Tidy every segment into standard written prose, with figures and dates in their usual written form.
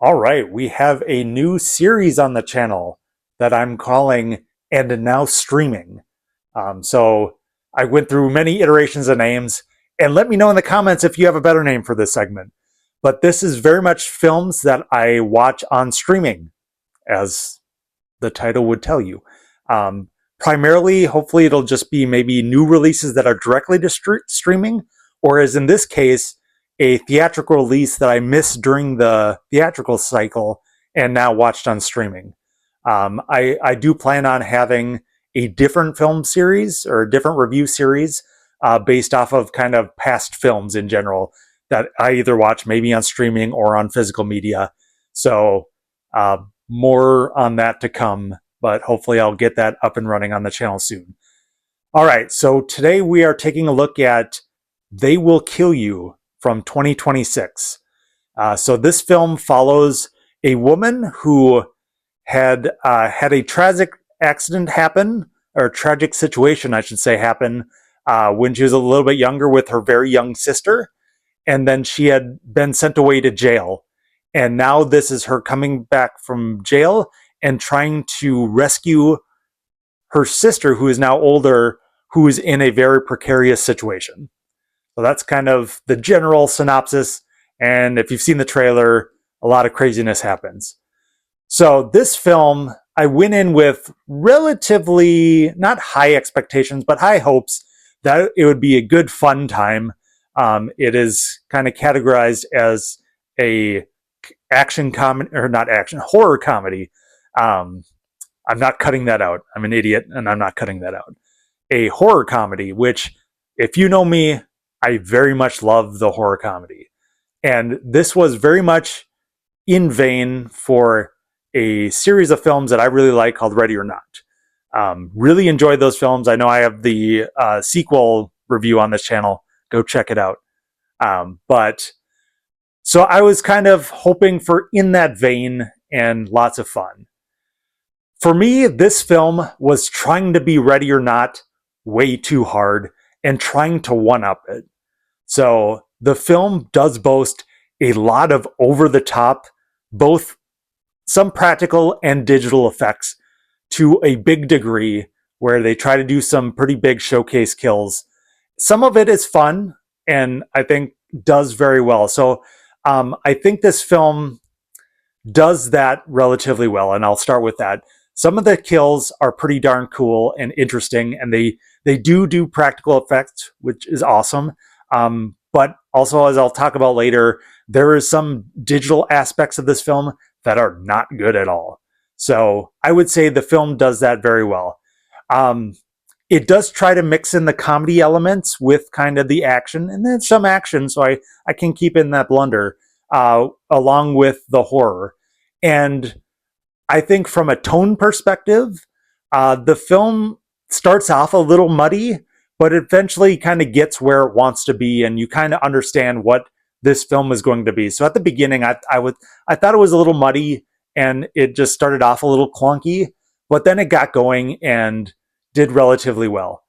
All right, we have a new series on the channel that I'm calling And Now Streaming. So I went through many iterations of names, and let me know in the comments if you have a better name for this segment. But this is very much films that I watch on streaming, as the title would tell you. Um, Primarily, hopefully, it'll just be maybe new releases that are directly to streaming, or as in this case, a theatrical release that I missed during the theatrical cycle and now watched on streaming. I do plan on having a different film series or a different review series based off of kind of past films in general that I either watch maybe on streaming or on physical media. So more on that to come, but hopefully I'll get that up and running on the channel soon. All right, so today we are taking a look at They Will Kill You from 2026. So this film follows a woman who had a tragic accident happen, or tragic situation, I should say, happen when she was a little bit younger with her very young sister, and then she had been sent away to jail. And now this is her coming back from jail and trying to rescue her sister, who is now older, who is in a very precarious situation. So that's kind of the general synopsis. And if you've seen the trailer, a lot of craziness happens. So this film, I went in with relatively not high expectations, but high hopes that it would be a good fun time. It is kind of categorized as a action comedy, or not action, horror comedy. I'm not cutting that out. I'm an idiot, and I'm not cutting that out. A horror comedy, which, if you know me, I very much love the horror comedy. And this was very much in vain for a series of films that I really like called Ready or Not. Really enjoyed those films. I know I have the sequel review on this channel. Go check it out. But so I was kind of hoping for in that vein and lots of fun. For me, this film was trying to be Ready or Not way too hard and trying to one-up it. So the film does boast a lot of over-the-top, both some practical and digital effects to a big degree, where they try to do some pretty big showcase kills. Some of it is fun and I think does very well. So I think this film does that relatively well, and I'll start with that. Some of the kills are pretty darn cool and interesting, and they do practical effects, which is awesome. But also, as I'll talk about later, there is some digital aspects of this film that are not good at all. So I would say the film does that very well. It does try to mix in the comedy elements with kind of the action, and then some action, so I can keep in that blunder along with the horror. And I think from a tone perspective, the film starts off a little muddy, but eventually kind of gets where it wants to be, and you kind of understand what this film is going to be. So at the beginning, I thought it was a little muddy, and it just started off a little clunky, but then it got going and did relatively well.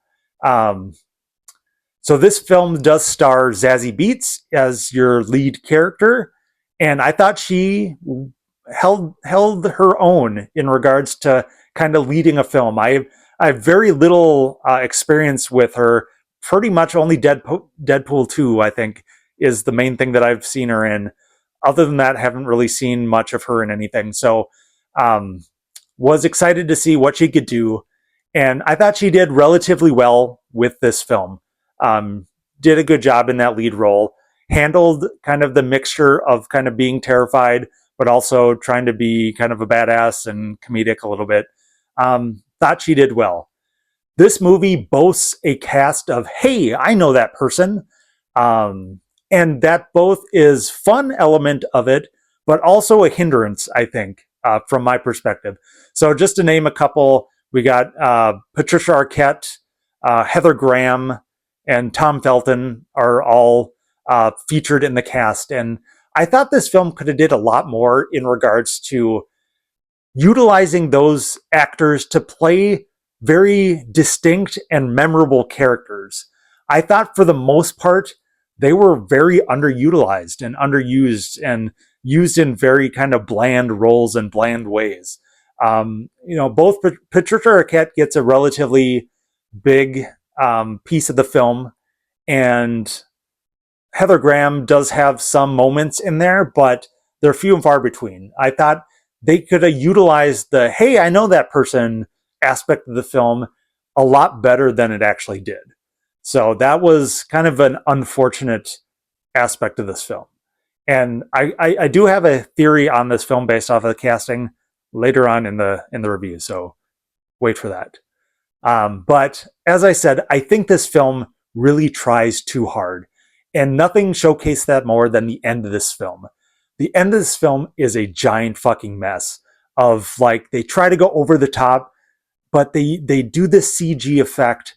So this film does star Zazie Beetz as your lead character, and I thought she held her own in regards to kind of leading a film. I have very little experience with her. Pretty much only Deadpool 2, I think, is the main thing that I've seen her in. Other than that, haven't really seen much of her in anything. So was excited to see what she could do. And I thought she did relatively well with this film. Did a good job in that lead role. Handled kind of the mixture of kind of being terrified, but also trying to be kind of a badass and comedic a little bit. Thought she did well. This movie boasts a cast of, hey, I know that person. And that both is fun element of it, but also a hindrance, I think, from my perspective. So just to name a couple, we got Patricia Arquette, Heather Graham, and Tom Felton are all featured in the cast. And I thought this film could have did a lot more in regards to utilizing those actors to play very distinct and memorable characters. I thought for the most part, they were very underutilized and underused and used in very kind of bland roles and bland ways. Both Patricia Arquette gets a relatively big piece of the film, and Heather Graham does have some moments in there, but they're few and far between. I thought they could have utilized the "hey, I know that person" aspect of the film a lot better than it actually did. So that was kind of an unfortunate aspect of this film. And I do have a theory on this film based off of the casting later on in the review, so wait for that. But as I said, I think this film really tries too hard, and nothing showcased that more than the end of this film. The end of this film is a giant fucking mess of, like, they try to go over the top, but they do this CG effect,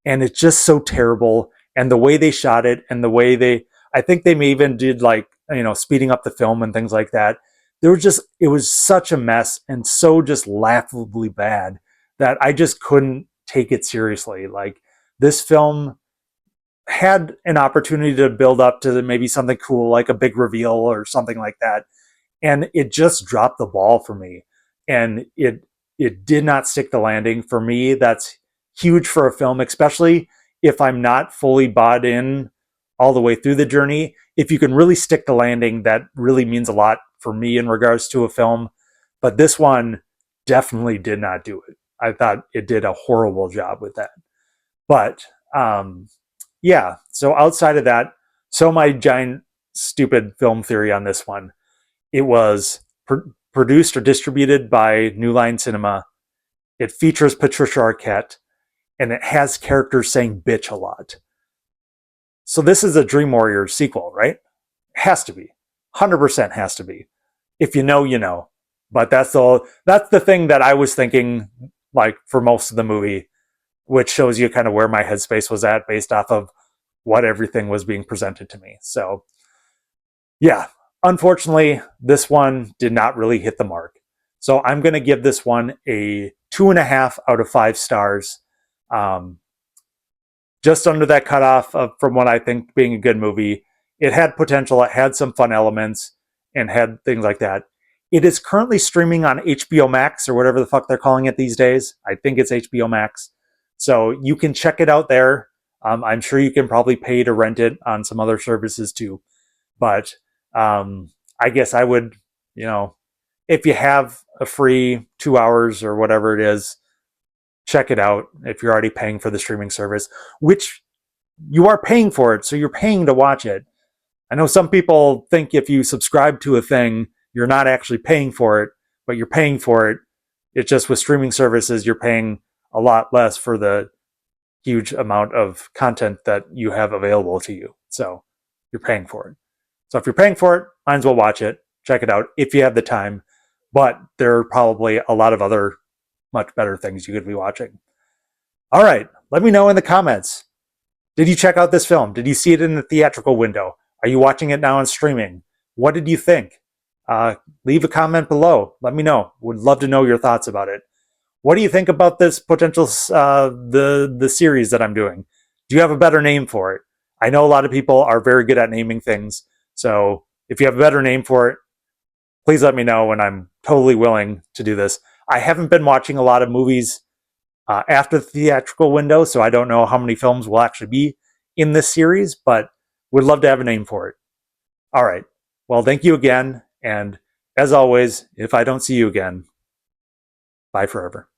and it's just so terrible. And the way they shot it, and the way I think they may even did, like, speeding up the film and things like that. It was such a mess and so just laughably bad that I just couldn't take it seriously. Like, this film had an opportunity to build up to maybe something cool, like a big reveal or something like that, and it just dropped the ball for me. And it did not stick the landing for me. That's huge for a film, especially if I'm not fully bought in all the way through the journey. If you can really stick the landing, that really means a lot for me in regards to a film. But this one definitely did not do it. I thought it did a horrible job with that. But yeah, so outside of that, so my giant stupid film theory on this one: it was produced or distributed by New Line Cinema. It features Patricia Arquette, and it has characters saying bitch a lot. So this is a Dream Warriors sequel, right? Has to be. 100% has to be. If you know, you know. But that's the thing that I was thinking, like, for most of the movie, which shows you kind of where my headspace was at based off of what everything was being presented to me. So yeah, unfortunately, this one did not really hit the mark. So I'm going to give this one a 2.5 out of 5 stars. Just under that cutoff from what I think being a good movie. It had potential. It had some fun elements and had things like that. It is currently streaming on HBO Max, or whatever the fuck they're calling it these days. I think it's HBO Max. So you can check it out there. I'm sure you can probably pay to rent it on some other services too. But I guess I would, if you have a free 2 hours or whatever it is, check it out if you're already paying for the streaming service, which you are paying for it, so you're paying to watch it. I know some people think if you subscribe to a thing, you're not actually paying for it, but you're paying for it. It's just with streaming services, you're paying a lot less for the huge amount of content that you have available to you. So you're paying for it. So if you're paying for it, might as well watch it. Check it out if you have the time. But there are probably a lot of other much better things you could be watching. All right, let me know in the comments. Did you check out this film? Did you see it in the theatrical window? Are you watching it now on streaming? What did you think? Leave a comment below. Let me know. Would love to know your thoughts about it. What do you think about this potential the series that I'm doing? Do you have a better name for it? I know a lot of people are very good at naming things. So if you have a better name for it, please let me know, and I'm totally willing to do this. I haven't been watching a lot of movies after the theatrical window, so I don't know how many films will actually be in this series, but would love to have a name for it. All right. Well, thank you again. And as always, if I don't see you again, bye forever.